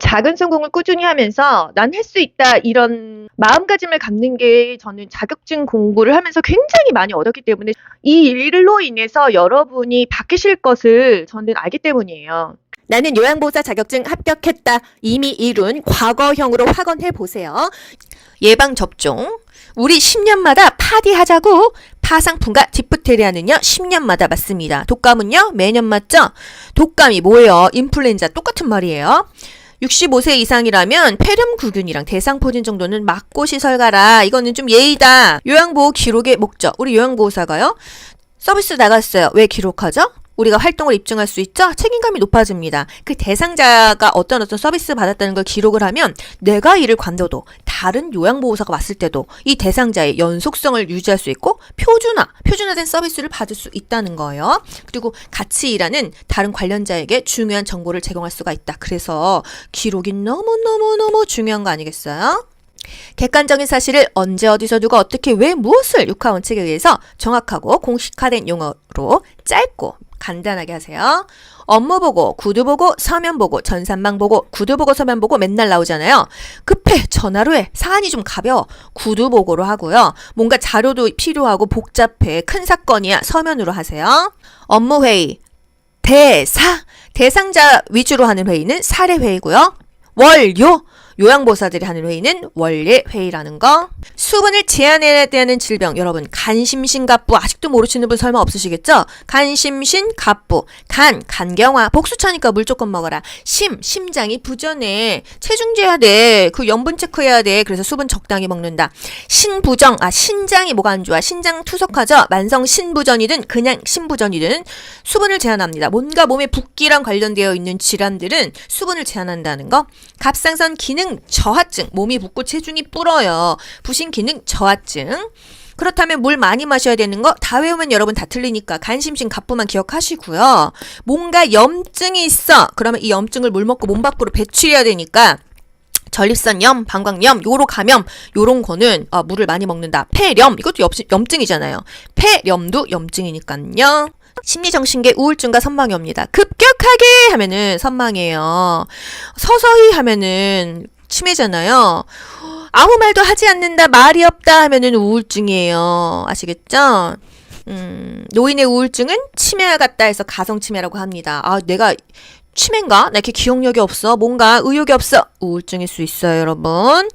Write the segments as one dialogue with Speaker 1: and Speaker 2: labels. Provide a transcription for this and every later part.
Speaker 1: 작은 성공을 꾸준히 하면서 '난 할 수 있다.' 이런 마음가짐을 갖는 게 저는 자격증 공부를 하면서 굉장히 많이 얻었기 때문에 이 일로 인해서 여러분이 바뀌실 것을 저는 알기 때문이에요.
Speaker 2: 나는 요양보호사 자격증 합격했다. 이미 이룬 과거형으로 확언해 보세요. 예방접종. 우리 10년마다 파디하자고. 파상풍과 디프테리아는요 10년마다 맞습니다. 독감은요 매년 맞죠? 독감이 뭐예요? 인플루엔자 똑같은 말이에요. 65세 이상이라면 폐렴구균이랑 대상포진 정도는 맞고 시설 가라. 이거는 좀 예의다. 요양보호 기록의 목적. 우리 요양보호사가요. 서비스 나갔어요. 왜 기록하죠? 우리가 활동을 입증할 수 있죠? 책임감이 높아집니다. 그 대상자가 어떤 서비스 받았다는 걸 기록을 하면 내가 이를 관둬도 다른 요양보호사가 왔을 때도 이 대상자의 연속성을 유지할 수 있고 표준화된 서비스를 받을 수 있다는 거예요. 그리고 같이 일하는 다른 관련자에게 중요한 정보를 제공할 수가 있다. 그래서 기록이 너무너무너무 중요한 거 아니겠어요? 객관적인 사실을 언제 어디서 누가 어떻게 왜 무엇을 육하 원칙에 의해서 정확하고 공식화된 용어로 짧고 간단하게 하세요. 업무 보고, 구두 보고, 서면 보고, 전산망 보고, 구두 보고, 서면 보고 맨날 나오잖아요. 급해, 전화로 해. 사안이 좀 가벼워. 구두 보고로 하고요. 뭔가 자료도 필요하고 복잡해. 큰 사건이야. 서면으로 하세요. 업무 회의. 대상자 위주로 하는 회의는 사례 회의고요. 요양보호사들이 하는 회의는 원례 회의라는 거. 수분을 제한해야 되는 질병. 여러분 간심신갑부 아직도 모르시는 분 설마 없으시겠죠? 간심신갑부. 간경화. 복수차니까 물 조금 먹어라. 심장이 부전해. 체중 재야 돼. 그 염분 체크해야 돼. 그래서 수분 적당히 먹는다. 신부정. 신장이 뭐가 안 좋아. 신장 투석하죠? 만성 신부전이든 그냥 신부전이든 수분을 제한합니다. 뭔가 몸에 붓기랑 관련되어 있는 질환들은 수분을 제한한다는 거. 갑상선 기능 저하증, 몸이 붓고 체중이 불어요. 부신 기능 저하증. 그렇다면 물 많이 마셔야 되는 거 다 외우면 여러분 다 틀리니까 간심신 갑부만 기억하시고요. 뭔가 염증이 있어. 그러면 이 염증을 물 먹고 몸 밖으로 배출해야 되니까 전립선염, 방광염, 요로 감염 요런 거는 물을 많이 먹는다. 폐렴 이것도 염증이잖아요. 폐렴도 염증이니까요. 심리정신계 우울증과 선망이 옵니다. 급격하게 하면은 선망이에요. 서서히 하면은 치매잖아요. 아무 말도 하지 않는다, 말이 없다 하면은 우울증이에요. 아시겠죠? 노인의 우울증은 치매와 같다 해서 가성치매라고 합니다. 내가 치매인가? 나 이렇게 기억력이 없어. 뭔가 의욕이 없어. 우울증일 수 있어요, 여러분.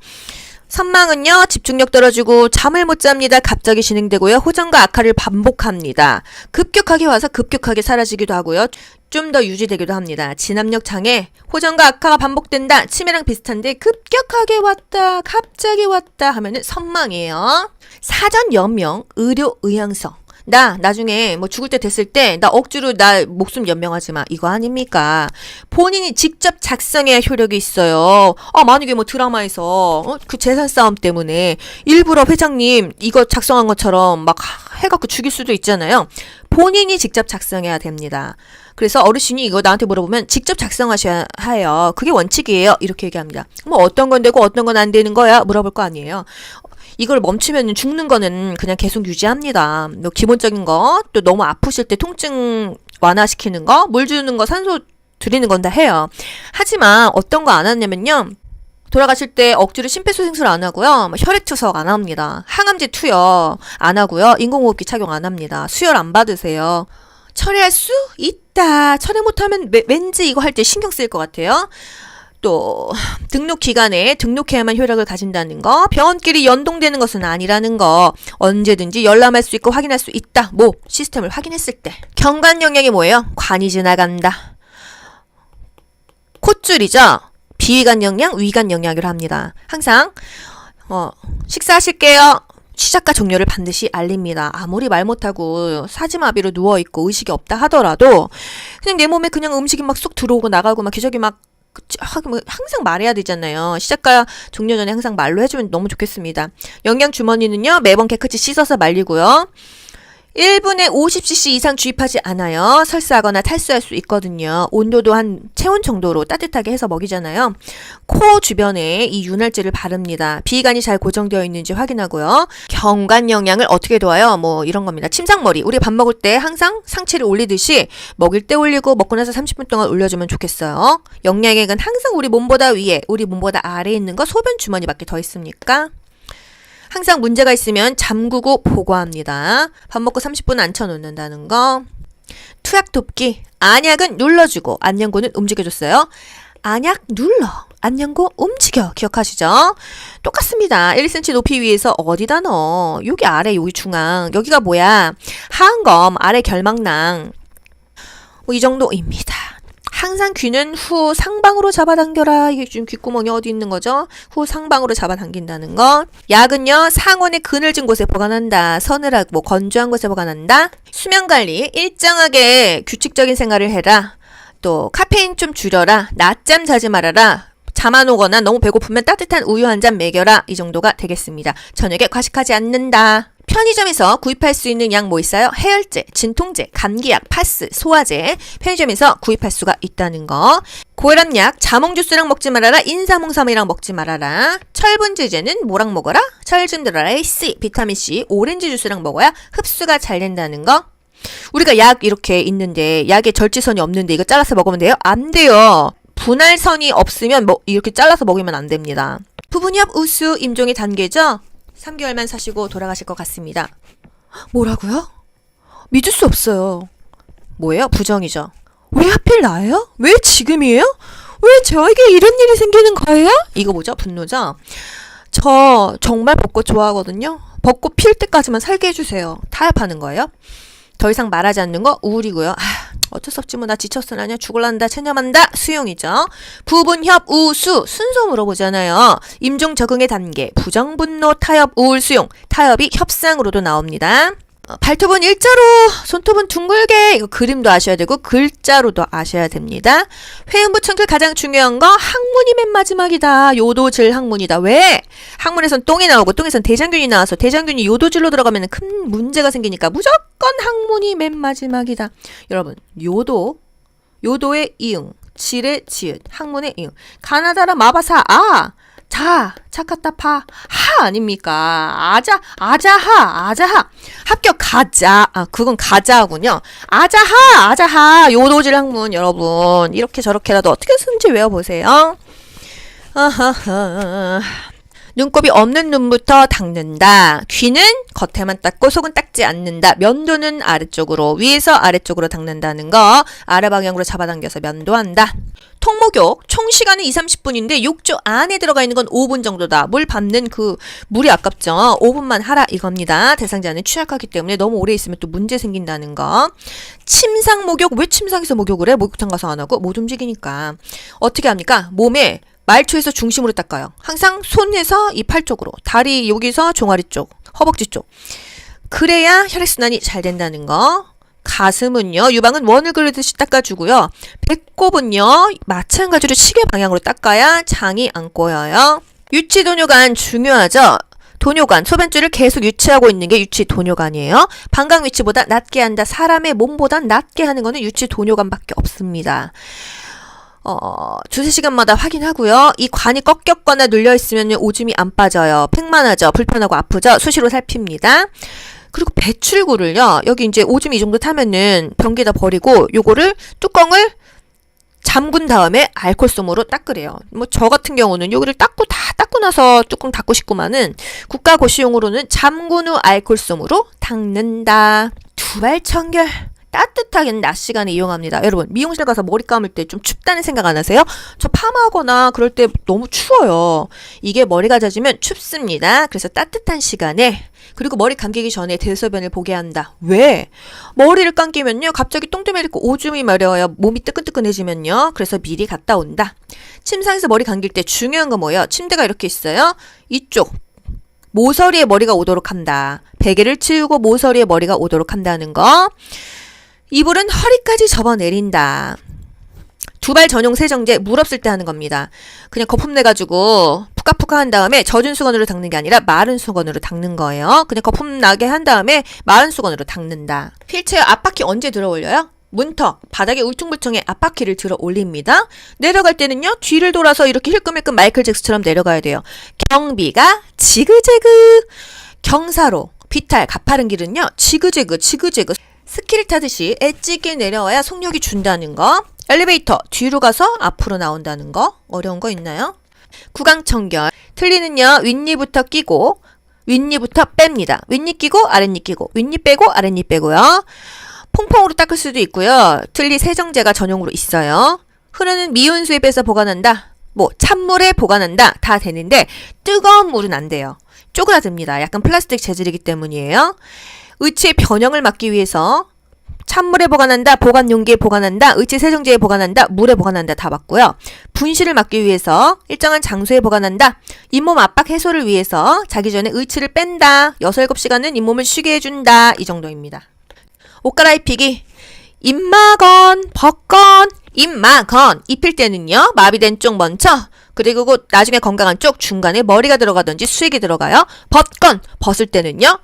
Speaker 2: 선망은요, 집중력 떨어지고 잠을 못 잡니다. 갑자기 진행되고요. 호전과 악화를 반복합니다. 급격하게 와서 급격하게 사라지기도 하고요. 좀 더 유지되기도 합니다. 진압력 장애, 호전과 악화가 반복된다. 치매랑 비슷한데 급격하게 왔다, 갑자기 왔다 하면은 선망이에요. 사전 연명, 의료 의향서. 나 나중에 뭐 죽을 때 됐을 때 나 억지로 나 목숨 연명하지 마. 이거 아닙니까? 본인이 직접 작성해야 효력이 있어요. 만약에 뭐 드라마에서 그 재산 싸움 때문에 일부러 회장님 이거 작성한 것처럼 막 해갖고 죽일 수도 있잖아요. 본인이 직접 작성해야 됩니다. 그래서 어르신이 이거 나한테 물어보면 직접 작성하셔야 해요. 그게 원칙이에요. 이렇게 얘기합니다. 뭐 어떤 건 되고 어떤 건 안 되는 거야? 물어볼 거 아니에요. 이걸 멈추면 죽는 거는 그냥 계속 유지합니다. 뭐 기본적인 거, 또 너무 아프실 때 통증 완화시키는 거, 물 주는 거, 산소 드리는 건 다 해요. 하지만 어떤 거 안 하냐면요. 돌아가실 때 억지로 심폐소생술 안 하고요. 혈액투석 안 합니다. 항암제 투여 안 하고요. 인공호흡기 착용 안 합니다. 수혈 안 받으세요. 철회할 수 있다. 철회 못하면 왠지 이거 할 때 신경 쓰일 것 같아요. 또 등록 기간에 등록해야만 효력을 가진다는 거, 병원끼리 연동되는 것은 아니라는 거, 언제든지 열람할 수 있고 확인할 수 있다. 시스템을 확인했을 때. 경관 영역이 뭐예요? 관이 지나간다. 콧줄이죠. 비위관 영양, 위관 영양을 합니다. 항상 식사하실게요. 시작과 종료를 반드시 알립니다. 아무리 말 못하고 사지마비로 누워있고 의식이 없다 하더라도 그냥 내 몸에 그냥 음식이 막 쏙 들어오고 나가고 막 기저귀 막 항상 말해야 되잖아요. 시작과 종료 전에 항상 말로 해주면 너무 좋겠습니다. 영양 주머니는요 매번 깨끗이 씻어서 말리고요. 1분에 50cc 이상 주입하지 않아요. 설사하거나 탈수할 수 있거든요. 온도도 한 체온 정도로 따뜻하게 해서 먹이잖아요. 코 주변에 이 윤활제를 바릅니다. 비관이 잘 고정되어 있는지 확인하고요. 경관 영양을 어떻게 도와요? 뭐 이런 겁니다. 침상머리. 우리 밥 먹을 때 항상 상체를 올리듯이 먹을 때 올리고 먹고 나서 30분 동안 올려주면 좋겠어요. 영양액은 항상 우리 몸보다 위에, 우리 몸보다 아래에 있는 거 소변 주머니밖에 더 있습니까? 항상 문제가 있으면 잠그고 보고합니다. 밥 먹고 30분 앉혀놓는다는 거. 투약 돕기. 안약은 눌러주고 안녕고는 움직여줬어요. 안약 눌러, 안녕고 움직여. 기억하시죠? 똑같습니다. 1cm 높이 위에서 어디다 넣어? 여기 아래, 여기 중앙. 여기가 뭐야? 하안검, 아래 결막낭. 뭐 이 정도입니다. 항상 귀는 후 상방으로 잡아당겨라. 이게 지금 귓구멍이 어디 있는 거죠? 후 상방으로 잡아당긴다는 거. 약은요, 상온의 그늘진 곳에 보관한다. 서늘하고 건조한 곳에 보관한다. 수면관리, 일정하게 규칙적인 생활을 해라. 또 카페인 좀 줄여라. 낮잠 자지 말아라. 잠 안 오거나 너무 배고프면 따뜻한 우유 한 잔 먹여라. 이 정도가 되겠습니다. 저녁에 과식하지 않는다. 편의점에서 구입할 수 있는 약 뭐 있어요? 해열제, 진통제, 감기약, 파스, 소화제. 편의점에서 구입할 수가 있다는 거. 고혈압약, 자몽주스랑 먹지 말아라. 인사몽삼이랑 먹지 말아라. 철분제제는 뭐랑 먹어라? 철분 들어라. C, 비타민C, 오렌지 주스랑 먹어야 흡수가 잘 된다는 거. 우리가 약 이렇게 있는데 약에 절제선이 없는데 이거 잘라서 먹으면 돼요? 안 돼요. 분할선이 없으면 이렇게 잘라서 먹으면 안 됩니다. 부분협 우수 임종의 단계죠? 3개월만 사시고 돌아가실 것 같습니다. 뭐라고요? 믿을 수 없어요. 뭐예요? 부정이죠. 왜 하필 나예요? 왜 지금이에요? 왜 저에게 이런 일이 생기는 거예요? 이거 뭐죠? 분노죠? 저 정말 벚꽃 좋아하거든요. 벚꽃 필 때까지만 살게 해주세요. 타협하는 거예요. 더 이상 말하지 않는 거 우울이고요. 어쩔 수 없지 뭐 나 지쳤어 나냐 죽을란다 체념한다 수용이죠. 부분협 우수 순서 물어보잖아요. 임종 적응의 단계 부정분노 타협 우울 수용 타협이 협상으로도 나옵니다. 발톱은 일자로 손톱은 둥글게 이거 그림도 아셔야 되고 글자로도 아셔야 됩니다. 회음부 청결 가장 중요한 거 항문이 맨 마지막이다. 요도질 항문이다. 왜? 항문에선 똥이 나오고 똥에선 대장균이 나와서 대장균이 요도질로 들어가면 큰 문제가 생기니까 무조건 항문이 맨 마지막이다. 여러분 요도의 이응 질의 지읒 항문의 이응 가나다라 마바사 자, 차카타파, 하 아닙니까? 아자하. 합격 가자. 그건 가자군요. 아자하. 요도질 학문 여러분. 이렇게 저렇게라도 어떻게 쓰는지 외워보세요. 눈곱이 없는 눈부터 닦는다. 귀는 겉에만 닦고 속은 닦지 않는다. 면도는 아래쪽으로, 위에서 아래쪽으로 닦는다는 거. 아래 방향으로 잡아당겨서 면도한다. 통목욕, 총 시간은 2-30분인데 욕조 안에 들어가 있는 건 5분 정도다. 물 밟는 그 물이 아깝죠. 5분만 하라 이겁니다. 대상자는 취약하기 때문에 너무 오래 있으면 또 문제 생긴다는 거. 침상 목욕, 왜 침상에서 목욕을 해? 목욕탕 가서 안 하고 못 움직이니까. 어떻게 합니까? 몸에 말초에서 중심으로 닦아요. 항상 손에서 이 팔 쪽으로, 다리 여기서 종아리 쪽, 허벅지 쪽. 그래야 혈액순환이 잘 된다는 거. 가슴은요, 유방은 원을 그리듯이 닦아주고요. 배꼽은요, 마찬가지로 시계 방향으로 닦아야 장이 안 꼬여요. 유치 도뇨관 중요하죠? 도뇨관, 소변줄을 계속 유치하고 있는 게 유치 도뇨관이에요. 방광 위치보다 낮게 한다. 사람의 몸보다 낮게 하는 거는 유치 도뇨관밖에 없습니다. 2-3시간마다 확인하고요. 이 관이 꺾였거나 눌려있으면 오줌이 안 빠져요. 팽만하죠. 불편하고 아프죠. 수시로 살핍니다. 그리고 배출구를요. 여기 이제 오줌이 이 정도 타면은 변기에다 버리고 요거를 뚜껑을 잠근 다음에 알콜솜으로 닦으래요. 뭐 저 같은 경우는 여기를 다 닦고 나서 뚜껑 닫고 싶구만은 국가고시용으로는 잠근 후 알콜솜으로 닦는다. 두발 청결. 따뜻하게는 낮 시간에 이용합니다. 여러분 미용실 가서 머리 감을 때 좀 춥다는 생각 안 하세요? 저 파마하거나 그럴 때 너무 추워요. 이게 머리가 젖으면 춥습니다. 그래서 따뜻한 시간에 그리고 머리 감기기 전에 대소변을 보게 한다. 왜? 머리를 감기면요. 갑자기 똥 때문에 이렇게 오줌이 마려워요. 몸이 뜨끈뜨끈해지면요. 그래서 미리 갔다 온다. 침상에서 머리 감길 때 중요한 건 뭐예요? 침대가 이렇게 있어요. 이쪽. 모서리에 머리가 오도록 한다. 베개를 치우고 모서리에 머리가 오도록 한다는 거. 이불은 허리까지 접어내린다. 두발 전용 세정제 물 없을 때 하는 겁니다. 그냥 거품 내가지고 푸까푸까 한 다음에 젖은 수건으로 닦는 게 아니라 마른 수건으로 닦는 거예요. 그냥 거품 나게 한 다음에 마른 수건으로 닦는다. 휠체어 앞바퀴 언제 들어 올려요? 문턱, 바닥에 울퉁불퉁해 앞바퀴를 들어 올립니다. 내려갈 때는요, 뒤를 돌아서 이렇게 힐끔힐끔 마이클 잭스처럼 내려가야 돼요. 경비가 지그재그. 경사로, 비탈, 가파른 길은요, 지그재그. 스키를 타듯이 엣지 있게 내려와야 속력이 준다는 거. 엘리베이터, 뒤로 가서 앞으로 나온다는 거. 어려운 거 있나요? 구강청결. 틀니는요, 윗니부터 끼고, 윗니부터 뺍니다. 윗니 끼고, 아랫니 끼고, 윗니 빼고, 아랫니 빼고요. 퐁퐁으로 닦을 수도 있고요. 틀니 세정제가 전용으로 있어요. 흐르는 미온수에 빼서 보관한다. 뭐 찬물에 보관한다. 다 되는데 뜨거운 물은 안 돼요. 쪼그라듭니다. 약간 플라스틱 재질이기 때문이에요. 의치의 변형을 막기 위해서 찬물에 보관한다. 보관 용기에 보관한다. 의치 세정제에 보관한다. 물에 보관한다. 다 맞고요. 분실을 막기 위해서 일정한 장소에 보관한다. 잇몸 압박 해소를 위해서 자기 전에 의치를 뺀다. 6, 7시간은 잇몸을 쉬게 해준다. 이 정도입니다. 옷 갈아입히기. 입마건, 벗건, 입마건. 입힐 때는요, 마비된 쪽 먼저, 그리고 나중에 건강한 쪽 중간에 머리가 들어가든지 수액이 들어가요. 벗건, 벗을 때는요,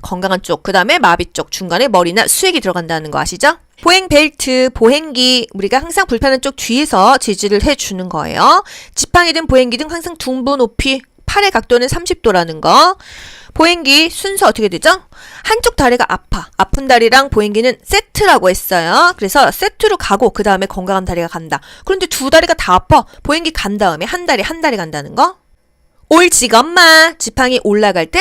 Speaker 2: 건강한 쪽, 그 다음에 마비 쪽 중간에 머리나 수액이 들어간다는 거 아시죠? 보행 벨트, 보행기, 우리가 항상 불편한 쪽 뒤에서 지지를 해주는 거예요. 지팡이든 보행기든 항상 둥부 높이, 팔의 각도는 30도라는 거. 보행기 순서 어떻게 되죠? 한쪽 다리가 아픈 다리랑 보행기는 세트라고 했어요. 그래서 세트로 가고 그 다음에 건강한 다리가 간다. 그런데 두 다리가 다 아파. 보행기 간 다음에 한 다리 간다는 거. 올지엄마, 지팡이 올라갈 때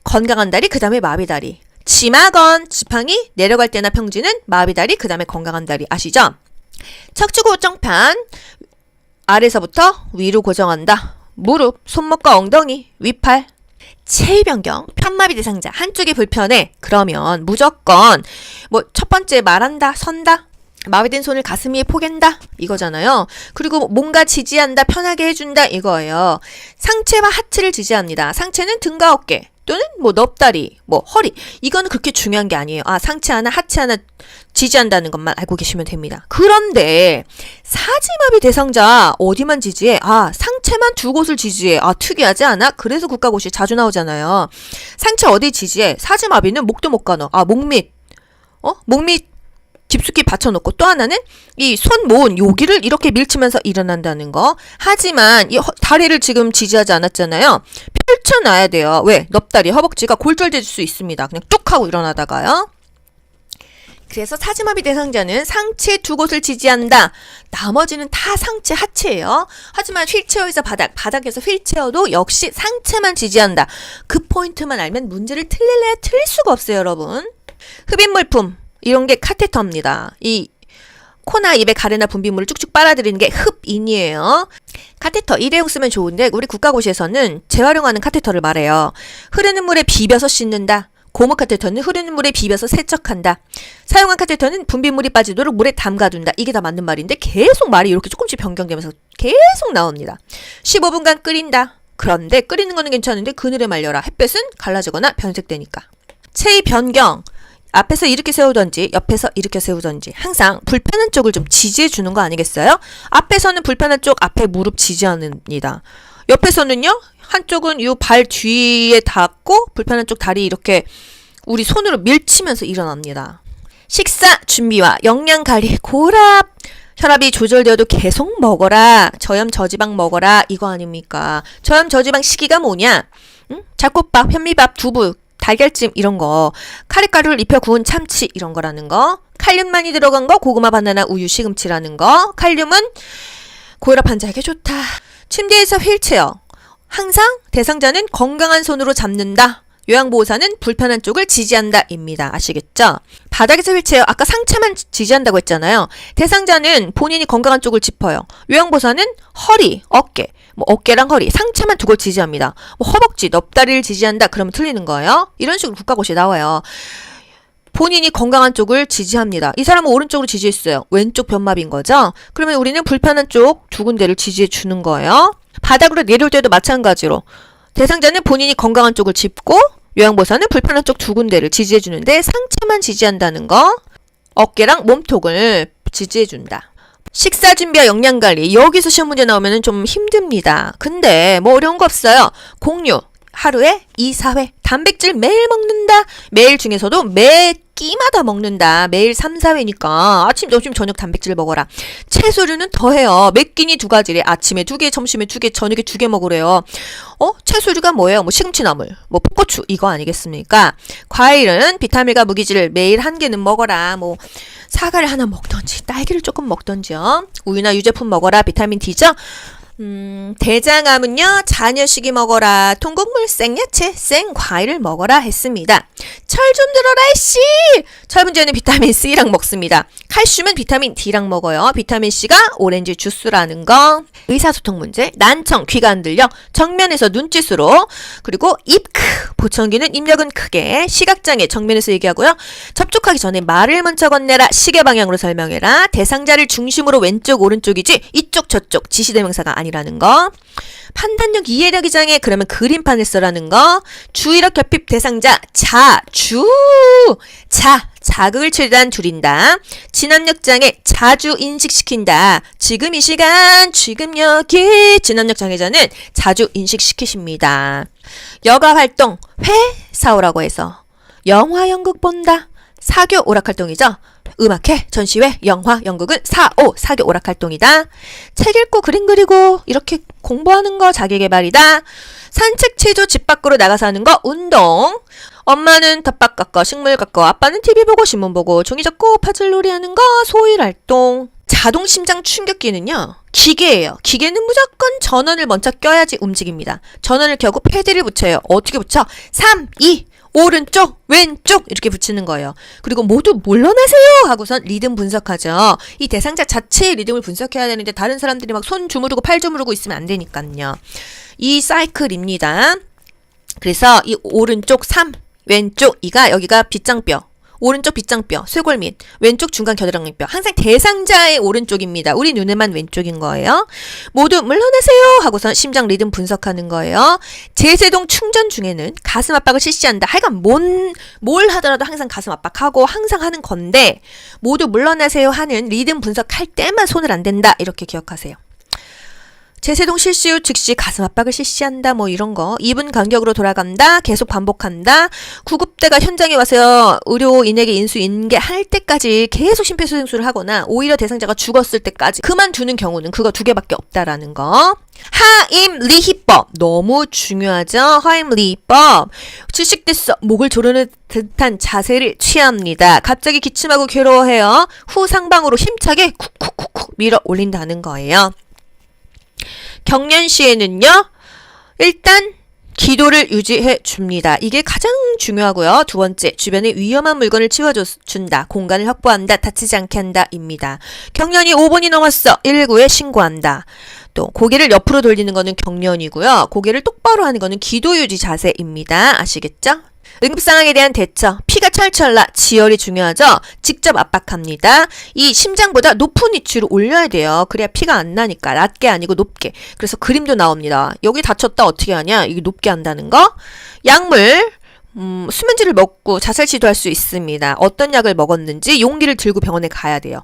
Speaker 2: 건강한 다리, 그 다음에 마비 다리. 지마건, 지팡이 내려갈 때나 평지는 마비 다리, 그 다음에 건강한 다리. 아시죠? 척추 고정판, 아래서부터 위로 고정한다. 무릎, 손목과 엉덩이, 위팔. 체위 변경, 편마비 대상자, 한쪽이 불편해. 그러면 무조건 뭐 첫 번째 말한다, 선다, 마비된 손을 가슴 위에 포갠다 이거잖아요. 그리고 뭔가 지지한다, 편하게 해준다 이거예요. 상체와 하체를 지지합니다. 상체는 등과 어깨 또는 뭐 넙다리, 뭐 허리. 이거는 그렇게 중요한 게 아니에요. 아, 상체 하나, 하체 하나 지지한다는 것만 알고 계시면 됩니다. 그런데 사지마비 대상자 어디만 지지해? 아, 상체만 두 곳을 지지해. 아, 특이하지 않아? 그래서 국가고시 자주 나오잖아요. 상체 어디 지지해? 사지마비는 목도 못 가너. 아, 목 밑 깊숙이 받쳐놓고, 또 하나는 이 손 모은 여기를 이렇게 밀치면서 일어난다는 거. 하지만 이 다리를 지금 지지하지 않았잖아요. 펼쳐놔야 돼요. 왜? 넙다리, 허벅지가 골절될 수 있습니다. 그냥 뚝 하고 일어나다가요. 그래서 사지마비 대상자는 상체 두 곳을 지지한다. 나머지는 다 상체, 하체예요. 하지만 휠체어에서 바닥에서 휠체어도 역시 상체만 지지한다. 그 포인트만 알면 문제를 틀릴래야 틀릴 수가 없어요, 여러분. 흡입물품. 이런 게 카테터입니다. 이 코나 입에 가래나 분비물을 쭉쭉 빨아들이는 게 흡인이에요. 카테터 일회용 쓰면 좋은데 우리 국가고시에서는 재활용하는 카테터를 말해요. 흐르는 물에 비벼서 씻는다. 고무 카테터는 흐르는 물에 비벼서 세척한다. 사용한 카테터는 분비물이 빠지도록 물에 담가둔다. 이게 다 맞는 말인데 계속 말이 이렇게 조금씩 변경되면서 계속 나옵니다. 15분간 끓인다. 그런데 끓이는 거는 괜찮은데 그늘에 말려라. 햇볕은 갈라지거나 변색되니까. 체위 변경. 앞에서 이렇게 세우던지 옆에서 이렇게 세우던지 항상 불편한 쪽을 좀 지지해 주는 거 아니겠어요? 앞에서는 불편한 쪽 앞에 무릎 지지합니다. 옆에서는요, 한쪽은 이 발 뒤에 닿고 불편한 쪽 다리 이렇게 우리 손으로 밀치면서 일어납니다. 식사 준비와 영양 관리 고랍. 혈압이 조절되어도 계속 먹어라. 저염 저지방 먹어라. 이거 아닙니까? 저염 저지방 시기가 뭐냐? 잡곡밥, 현미밥, 두부, 달걀찜 이런 거, 카레가루를 입혀 구운 참치 이런 거라는 거, 칼륨 많이 들어간 거, 고구마, 바나나, 우유, 시금치라는 거. 칼륨은 고혈압 환자에게 좋다. 침대에서 휠체어. 항상 대상자는 건강한 손으로 잡는다. 요양보호사는 불편한 쪽을 지지한다 입니다. 아시겠죠? 바닥에서 휠체어, 아까 상체만 지지한다고 했잖아요. 대상자는 본인이 건강한 쪽을 짚어요. 요양보호사는 허리, 어깨, 뭐 어깨랑 허리, 상체만 두 곳 지지합니다. 뭐 허벅지, 넙다리를 지지한다. 그러면 틀리는 거예요. 이런 식으로 국가고시에 나와요. 본인이 건강한 쪽을 지지합니다. 이 사람은 오른쪽으로 지지했어요. 왼쪽 변마비인 거죠. 그러면 우리는 불편한 쪽 두 군데를 지지해 주는 거예요. 바닥으로 내려올 때도 마찬가지로 대상자는 본인이 건강한 쪽을 짚고 요양보호사는 불편한 쪽 두 군데를 지지해 주는데 상체만 지지한다는 거. 어깨랑 몸통을 지지해 준다. 식사 준비와 영양 관리. 여기서 시험 문제 나오면 좀 힘듭니다. 근데 뭐 어려운 거 없어요. 공유. 하루에 2, 4회. 단백질 매일 먹는다. 매일 중에서도 매 끼마다 먹는다. 매일 3, 4회니까 아침, 점심, 저녁 단백질 먹어라. 채소류는 더해요. 매 끼니 2가지래. 아침에 2개, 점심에 2개, 저녁에 2개 먹으래요. 채소류가 뭐예요? 뭐 시금치 나물, 뭐 풋고추 이거 아니겠습니까? 과일은 비타민과 무기질 매일 1개는 먹어라. 뭐 사과를 하나 먹던지 딸기를 조금 먹던지요. 우유나 유제품 먹어라. 비타민 D죠? 대장암은요, 자녀식이 먹어라. 통곡물, 생야채, 생과일을 먹어라 했습니다. 철 좀 들어라, 씨! 철 문제는 비타민 C랑 먹습니다. 칼슘은 비타민 D랑 먹어요. 비타민 C가 오렌지 주스라는 거. 의사소통 문제, 난청, 귀가 안 들려, 정면에서 눈짓으로, 그리고 보청기는 입력은 크게, 시각장애 정면에서 얘기하고요. 접촉하기 전에 말을 먼저 건네라, 시계 방향으로 설명해라, 대상자를 중심으로 왼쪽, 오른쪽이지, 이쪽, 저쪽, 지시대명사가 아니라는 거. 판단력, 이해력이 장애, 그러면 그림판을 써라는 거. 주의력 결핍 대상자, 자극을 최대한 줄인다. 진압력 장애, 자주 인식시킨다. 지금 이 시간, 지금 여기. 진압력 장애자는 자주 인식시키십니다. 여가 활동, 회사오라고 해서 영화, 연극 본다. 사교, 오락활동이죠. 음악회, 전시회, 영화, 연극은 사교, 오락활동이다. 책 읽고 그림 그리고 이렇게 공부하는 거 자기계발이다. 산책, 체조, 집 밖으로 나가서 하는 거 운동. 엄마는 텃밭 깎아, 식물 깎아, 아빠는 TV 보고 신문 보고 종이 접고 파즐놀이 하는 거 소일활동. 자동 심장 충격기는요, 기계예요. 기계는 무조건 전원을 먼저 껴야지 움직입니다. 전원을 켜고 패드를 붙여요. 어떻게 붙여? 3, 2, 오른쪽, 왼쪽 이렇게 붙이는 거예요. 그리고 모두 물러나세요 하고선 리듬 분석하죠. 이 대상자 자체의 리듬을 분석해야 되는데 다른 사람들이 막 손 주무르고 팔 주무르고 있으면 안 되니까요. 이 사이클입니다. 그래서 이 오른쪽 3, 왼쪽 2가 여기가 빗장뼈. 오른쪽 빗장뼈, 쇄골밑, 왼쪽 중간 겨드랑이뼈. 항상 대상자의 오른쪽입니다. 우리 눈에만 왼쪽인 거예요. 모두 물러나세요 하고서 심장 리듬 분석하는 거예요. 제세동 충전 중에는 가슴 압박을 실시한다. 하여간 뭘 하더라도 항상 가슴 압박하고 항상 하는 건데 모두 물러나세요 하는 리듬 분석할 때만 손을 안 댄다. 이렇게 기억하세요. 제세동 실시 후 즉시 가슴 압박을 실시한다. 뭐 이런 거. 2분 간격으로 돌아간다. 계속 반복한다. 구급대가 현장에 와서 의료인에게 인수 인계할 때까지 계속 심폐소생술을 하거나 오히려 대상자가 죽었을 때까지 그만두는 경우는 그거 2개밖에 없다라는 거. 하임리히법 너무 중요하죠. 하임리히법. 질식됐어. 목을 조르는 듯한 자세를 취합니다. 갑자기 기침하고 괴로워해요. 후 상방으로 힘차게 쿡쿡쿡쿡 밀어 올린다는 거예요. 경련시에는요, 일단 기도를 유지해 줍니다. 이게 가장 중요하고요. 2번째, 주변에 위험한 물건을 치워준다. 공간을 확보한다. 다치지 않게 한다. 입니다. 경련이 5분이 넘었어. 119에 신고한다. 또 고개를 옆으로 돌리는 거는 경련이고요. 고개를 똑바로 하는 거는 기도 유지 자세입니다. 아시겠죠? 응급상황에 대한 대처, 피가 철철 나, 지혈이 중요하죠? 직접 압박합니다. 이 심장보다 높은 위치로 올려야 돼요. 그래야 피가 안 나니까. 낮게 아니고 높게. 그래서 그림도 나옵니다. 여기 다쳤다 어떻게 하냐? 이게 높게 한다는 거. 약물, 수면제를 먹고 자살 시도할 수 있습니다. 어떤 약을 먹었는지 용기를 들고 병원에 가야 돼요.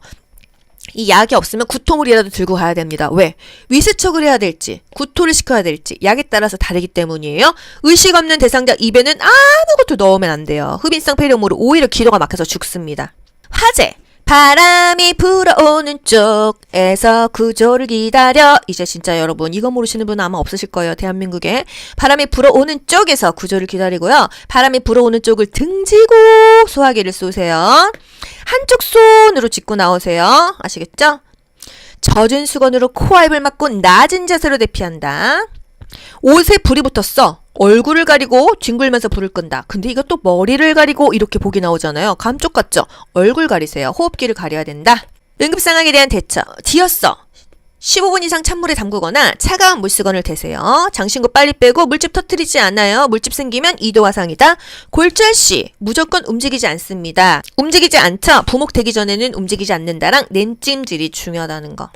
Speaker 2: 이 약이 없으면 구토물이라도 들고 가야 됩니다. 왜? 위세척을 해야 될지, 구토를 시켜야 될지 약에 따라서 다르기 때문이에요. 의식 없는 대상자 입에는 아무것도 넣으면 안 돼요. 흡인성 폐렴으로 오히려 기도가 막혀서 죽습니다. 화재! 바람이 불어오는 쪽에서 구조를 기다려. 이제 진짜 여러분 이거 모르시는 분은 아마 없으실 거예요. 대한민국에. 바람이 불어오는 쪽에서 구조를 기다리고요. 바람이 불어오는 쪽을 등지고 소화기를 쏘세요. 한쪽 손으로 짚고 나오세요. 아시겠죠? 젖은 수건으로 코와입을 막고 낮은 자세로 대피한다. 옷에 불이 붙었어. 얼굴을 가리고 뒹굴면서 불을 끈다. 근데 이것도 머리를 가리고 이렇게 복이 나오잖아요. 감쪽 같죠? 얼굴 가리세요. 호흡기를 가려야 된다. 응급상황에 대한 대처. 뒤었어. 15분 이상 찬물에 담그거나 차가운 물수건을 대세요. 장신구 빨리 빼고 물집 터뜨리지 않아요. 물집 생기면 2도 화상이다. 골절시 무조건 움직이지 않습니다. 움직이지 않죠. 부목되기 전에는 움직이지 않는다랑 냉찜질이 중요하다는 거.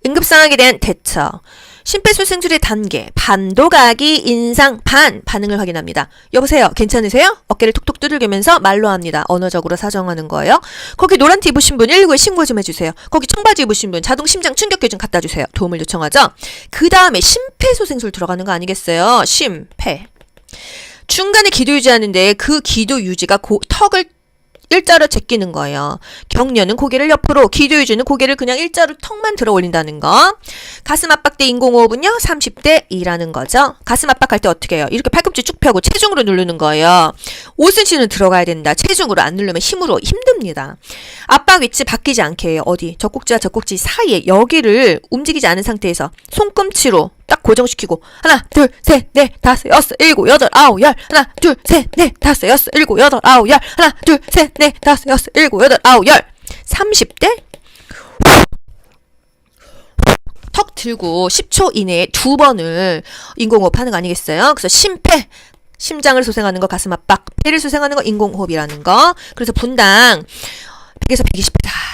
Speaker 2: 응급상황에 대한 대처. 심폐소생술의 단계, 반도가기, 인상, 반응을 확인합니다. 여보세요, 괜찮으세요? 어깨를 톡톡 두들기면서 말로 합니다. 언어적으로 사정하는 거예요. 거기 노란 티 입으신 분 119에 신고 좀 해주세요. 거기 청바지 입으신 분 자동 심장 충격기 좀 갖다 주세요. 도움을 요청하죠. 그 다음에 심폐소생술 들어가는 거 아니겠어요? 심폐. 중간에 기도 유지하는데 그 기도 유지가 턱을 일자로 제끼는 거예요. 경련은 고개를 옆으로, 기도 유지는 고개를 그냥 일자로 턱만 들어 올린다는 거. 가슴 압박 때 인공호흡은요, 30대 2라는 거죠. 가슴 압박할 때 어떻게 해요? 이렇게 팔꿈치 쭉 펴고 체중으로 누르는 거예요. 5cm는 들어가야 된다. 체중으로 안 누르면 힘으로 힘듭니다. 압박 위치 바뀌지 않게 해요. 어디? 젖꼭지와 젖꼭지 사이에 여기를 움직이지 않은 상태에서 손꿈치로 딱 고정시키고 하나, 둘, 셋, 넷, 다섯, 여섯, 일곱, 여덟, 아홉, 열. 하나, 둘, 셋, 넷, 다섯, 여섯, 일곱, 여덟, 아홉, 열. 하나, 둘, 셋, 넷, 다섯, 여섯, 일곱, 여덟, 아홉, 열. 30대 턱 들고 10초 이내에 2번을 인공호흡 하는 거 아니겠어요? 그래서 심폐, 심장을 소생하는 거 가슴 압박, 폐를 소생하는 거 인공호흡이라는 거. 그래서 분당 100에서 120회다.